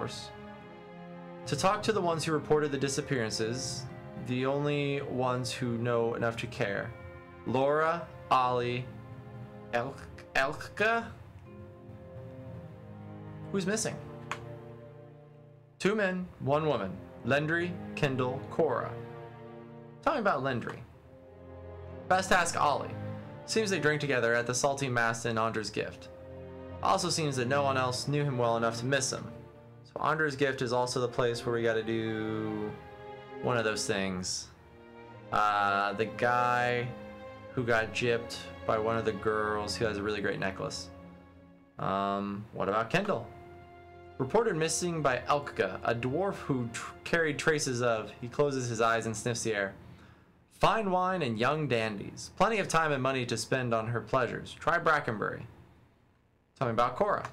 course. To talk to the ones who reported the disappearances, the only ones who know enough to care. Laura, Ollie, Elka? Who's missing? 2 men, 1 woman. Lendry, Kendall, Cora. Tell me about Lendry. Best ask Ollie. Seems they drink together at the Salty Mast in Andra's Gift. Also seems that no one else knew him well enough to miss him. So Andra's Gift is also the place where we gotta do one of those things. The guy who got gypped by one of the girls who has a really great necklace. What about Kendall? Reported missing by Elka, a dwarf who carried traces of. He closes his eyes and sniffs the air. Fine wine and young dandies. Plenty of time and money to spend on her pleasures. Try Brackenbury. Tell me about Cora.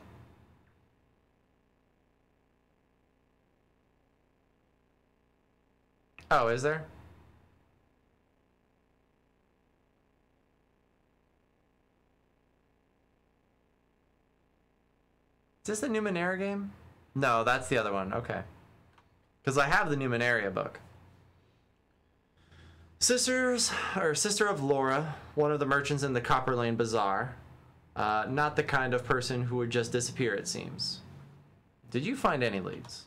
Oh, is there? Is this the Numenera game? No, that's the other one. Okay. Because I have the Numenaria book. Sister of Laura, one of the merchants in the Copper Lane Bazaar. Not the kind of person who would just disappear, it seems. Did you find any leads?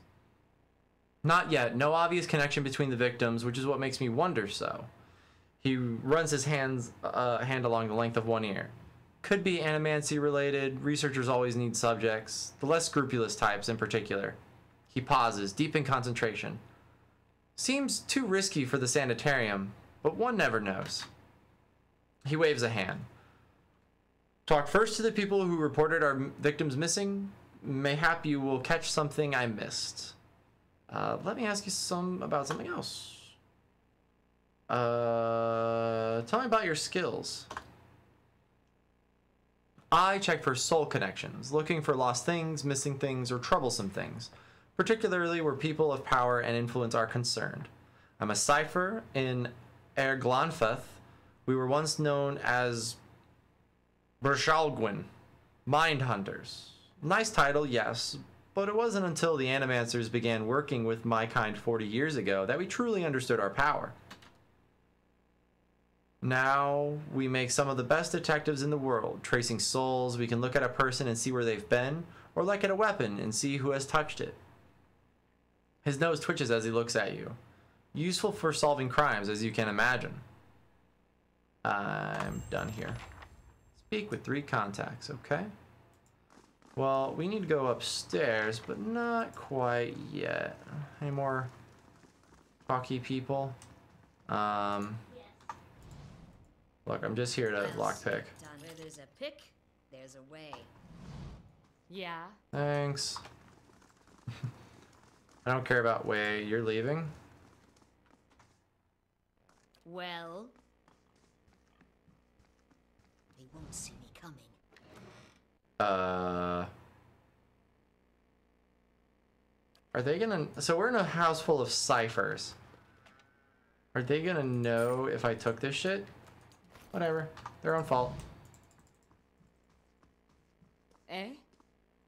Not yet. No obvious connection between the victims, which is what makes me wonder so. He runs his hand along the length of one ear. Could be animancy related. Researchers always need subjects. The less scrupulous types in particular. He pauses, deep in concentration. Seems too risky for the sanitarium, but one never knows. He waves a hand. Talk first to the people who reported our victims missing. Mayhap you will catch something I missed. Let me ask you about something else. Tell me about your skills. I check for soul connections, looking for lost things, missing things, or troublesome things, particularly where people of power and influence are concerned. I'm a cipher in Erglanfeth. We were once known as Bershalgwin, Mind Hunters. Nice title, yes, but it wasn't until the Animancers began working with my kind 40 years ago that we truly understood our power. Now, we make some of the best detectives in the world. Tracing souls, we can look at a person and see where they've been, or look at a weapon and see who has touched it. His nose twitches as he looks at you. Useful for solving crimes, as you can imagine. I'm done here. Speak with 3 contacts, okay? Well, we need to go upstairs, but not quite yet. Any more talky people? Look, I'm just here to lockpick. Where there's a pick, there's a way. Yeah. Thanks. I don't care about way. You're leaving? Well, they won't see me coming. Are they gonna... So we're in a house full of ciphers. Are they gonna know if I took this shit? Whatever. Their own fault. Eh?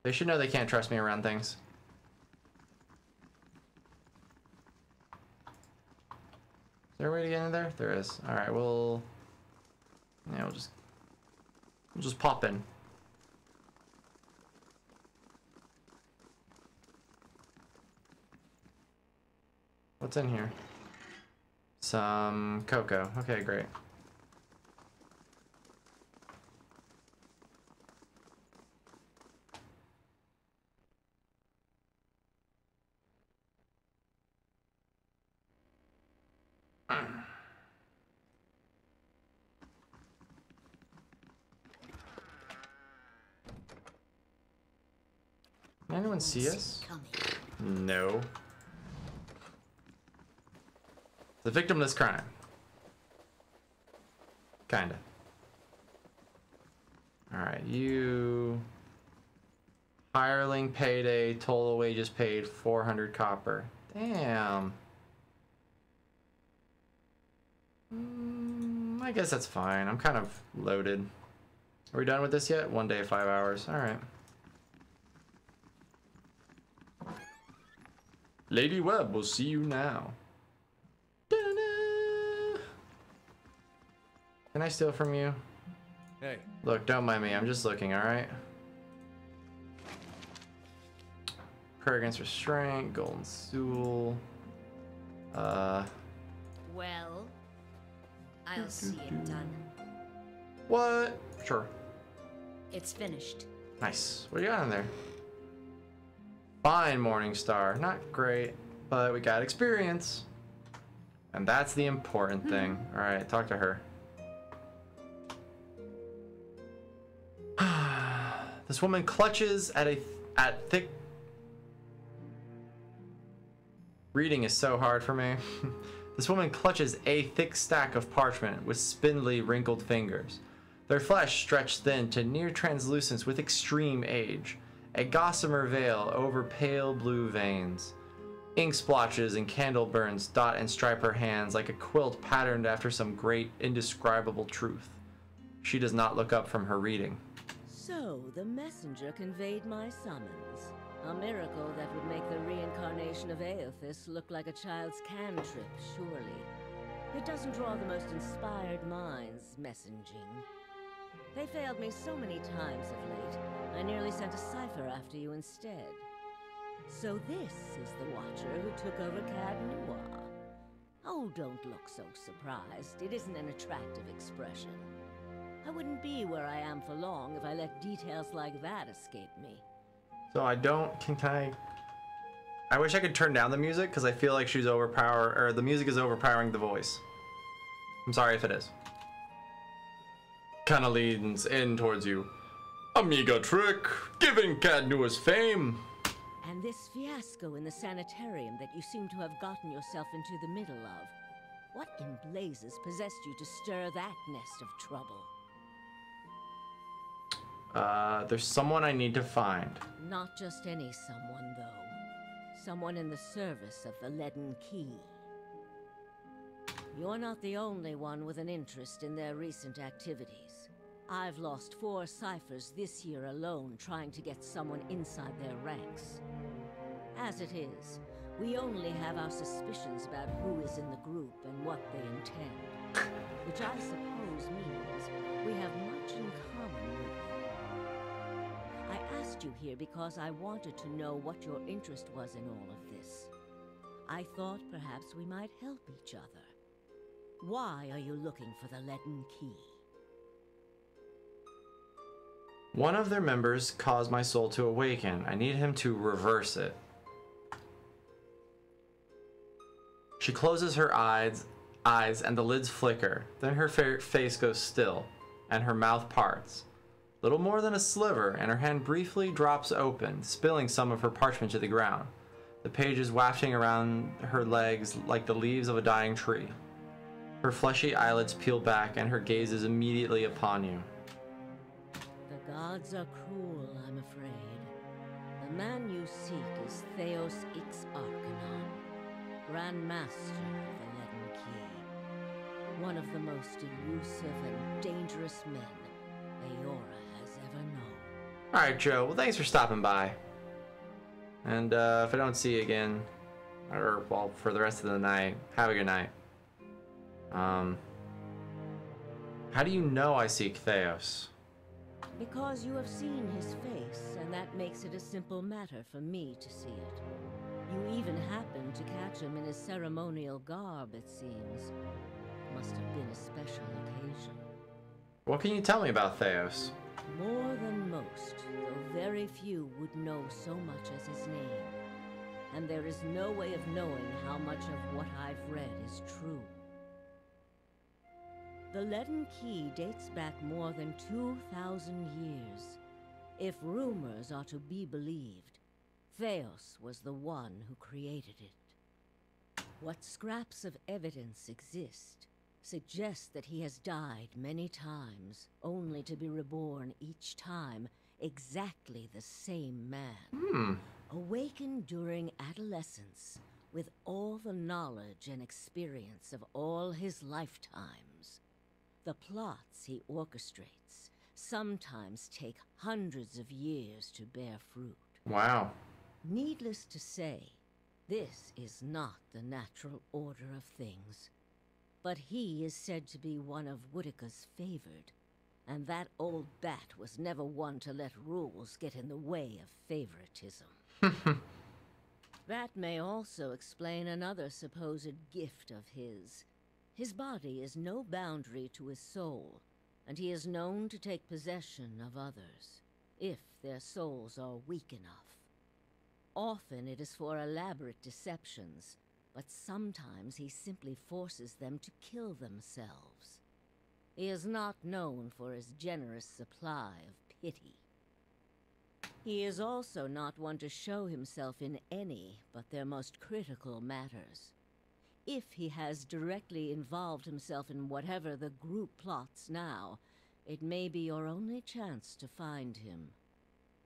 They should know they can't trust me around things. Is there a way to get in there? There is. Alright, we'll just pop in. What's in here? Some cocoa. Okay, great. Can anyone see us? No. The victimless crime. Kinda. Alright, you... Hireling payday, total wages paid, 400 copper. Damn. I guess that's fine. I'm kind of loaded. Are we done with this yet? 1 day, 5 hours. Alright. Lady Webb will see you now. Da-da-da. Can I steal from you? Hey. Look, don't mind me. I'm just looking, alright? Prayer against restraint, golden stool. Well, I'll see it done. What? Sure. It's finished. Nice. What do you got in there? Fine, Morningstar. Not great, but we got experience. And that's the important thing. Alright, talk to her. This woman clutches at thick... Reading is so hard for me. This woman clutches a thick stack of parchment with spindly, wrinkled fingers. Their flesh stretched thin to near translucence with extreme age. A gossamer veil over pale blue veins. Ink splotches and candle burns dot and stripe her hands like a quilt patterned after some great, indescribable truth. She does not look up from her reading. So, the messenger conveyed my summons. A miracle that would make the reincarnation of Aothis look like a child's cantrip, surely. It doesn't draw the most inspired minds, messaging. They failed me so many times of late, I nearly sent a cipher after you instead. So this is the Watcher who took over Cad Nua. Oh, don't look so surprised. It isn't an attractive expression. I wouldn't be where I am for long if I let details like that escape me. So I wish I could turn down the music because I feel like she's the music is overpowering the voice. I'm sorry if it is. Kinda leans in towards you. Amiga trick, giving Cad Nua's fame. And this fiasco in the sanitarium that you seem to have gotten yourself into the middle of. What in blazes possessed you to stir that nest of trouble? There's someone I need to find. Not just any someone, though. Someone in the service of the Leaden Key. You're not the only one with an interest in their recent activities. I've lost 4 ciphers this year alone trying to get someone inside their ranks. As it is, we only have our suspicions about who is in the group and what they intend. Which I suppose means we have much in common with them. I asked you here because I wanted to know what your interest was in all of this. I thought perhaps we might help each other. Why are you looking for the Leaden Key? One of their members caused my soul to awaken. I need him to reverse it. She closes her eyes and the lids flicker. Then her face goes still, and her mouth parts. Little more than a sliver, and her hand briefly drops open, spilling some of her parchment to the ground. The pages wafting around her legs like the leaves of a dying tree. Her fleshy eyelids peel back, and her gaze is immediately upon you. The gods are cruel, I'm afraid. The man you seek is Theos Ix Arcanon, Grand Master of the Leaden Key. One of the most elusive and dangerous men Eora has ever known. Alright, Joe. Well, thanks for stopping by. And if I don't see you again, or, well, for the rest of the night, have a good night. How do you know I seek Theos? Because you have seen his face, and that makes it a simple matter for me to see it. You even happened to catch him in his ceremonial garb, it seems. Must have been a special occasion. What can you tell me about Theos? More than most, though very few would know so much as his name. And there is no way of knowing how much of what I've read is true. The Leaden Key dates back more than 2,000 years. If rumors are to be believed, Theos was the one who created it. What scraps of evidence exist suggest that he has died many times, only to be reborn each time exactly the same man. Awakened during adolescence, with all the knowledge and experience of all his lifetimes. The plots he orchestrates sometimes take hundreds of years to bear fruit. Wow. Needless to say, This is not the natural order of things. But he is said to be one of Woedica's favored, and that old bat was never one to let rules get in the way of favoritism. That may also explain another supposed gift of his. His body is no boundary to his soul, and he is known to take possession of others, if their souls are weak enough. Often it is for elaborate deceptions, but sometimes he simply forces them to kill themselves. He is not known for his generous supply of pity. He is also not one to show himself in any but their most critical matters. If he has directly involved himself in whatever the group plots now, it may be your only chance to find him.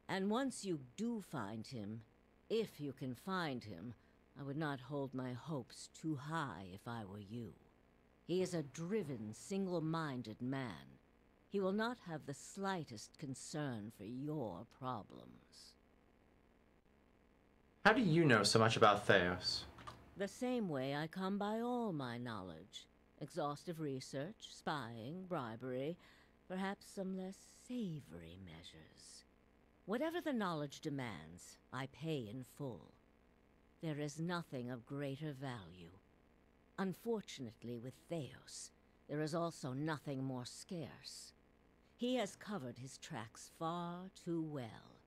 And once you do find him, if you can find him, I would not hold my hopes too high if I were you. He is a driven, single-minded man. He will not have the slightest concern for your problems. How do you know so much about Theos? The same way I come by all my knowledge. Exhaustive research, spying, bribery, perhaps some less savory measures. Whatever the knowledge demands, I pay in full. There is nothing of greater value. Unfortunately, with Theos, there is also nothing more scarce. He has covered his tracks far too well.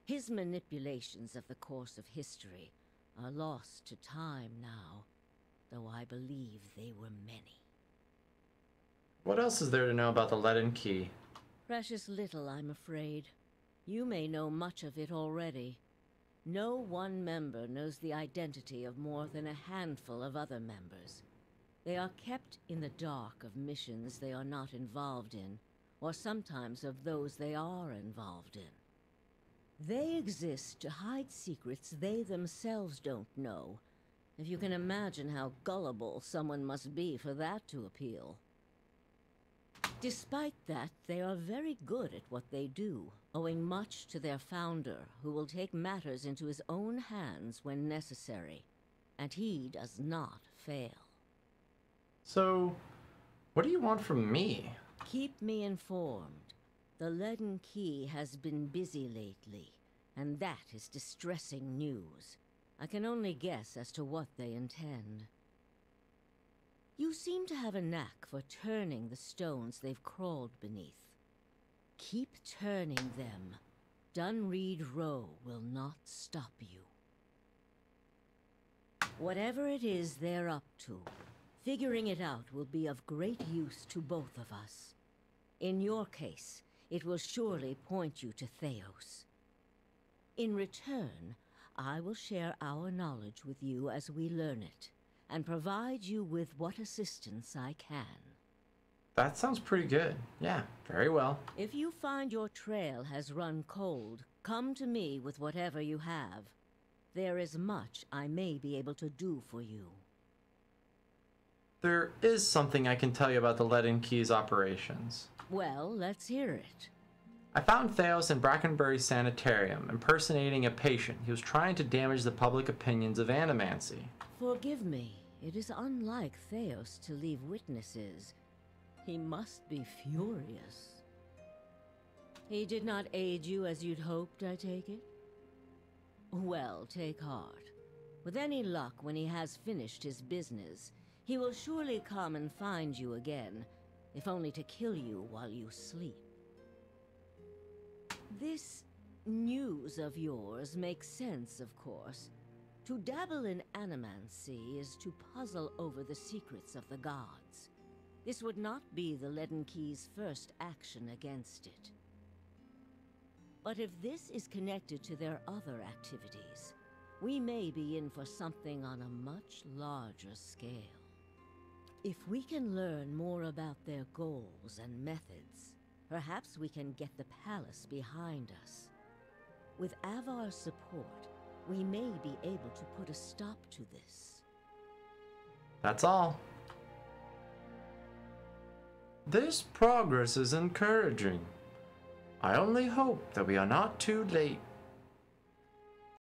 His manipulations of the course of history are lost to time now, though I believe they were many. What else is there to know about the Leaden Key? Precious little, I'm afraid. You may know much of it already. No one member knows the identity of more than a handful of other members. They are kept in the dark of missions they are not involved in, or sometimes of those they are involved in. They exist to hide secrets they themselves don't know, if you can imagine how gullible someone must be for that to appeal. Despite that, they are very good at what they do, owing much to their founder, who will take matters into his own hands when necessary, and he does not fail. So, what do you want from me? Keep me informed. The Leaden Key has been busy lately, and that is distressing news. I can only guess as to what they intend. You seem to have a knack for turning the stones they've crawled beneath. Keep turning them. Dunreed Row will not stop you. Whatever it is they're up to, figuring it out will be of great use to both of us. In your case, it will surely point you to Theos. In return, I will share our knowledge with you as we learn it, and provide you with what assistance I can. That sounds pretty good. Yeah, very well. If you find your trail has run cold, come to me with whatever you have. There is much I may be able to do for you. There is something I can tell you about the Leaden Key's operations. Well, let's hear it. I found Theos in Brackenbury Sanitarium, impersonating a patient. He was trying to damage the public opinions of animancy. Forgive me. It is unlike Theos to leave witnesses. He must be furious. He did not aid you as you'd hoped, I take it? Well, take heart. With any luck, when he has finished his business, he will surely come and find you again, if only to kill you while you sleep. This news of yours makes sense, of course. To dabble in animancy is to puzzle over the secrets of the gods. This would not be the Leaden Key's first action against it. But if this is connected to their other activities, we may be in for something on a much larger scale. If we can learn more about their goals and methods, perhaps we can get the palace behind us. With Avar's support, we may be able to put a stop to this. That's all. This progress is encouraging. I only hope that we are not too late.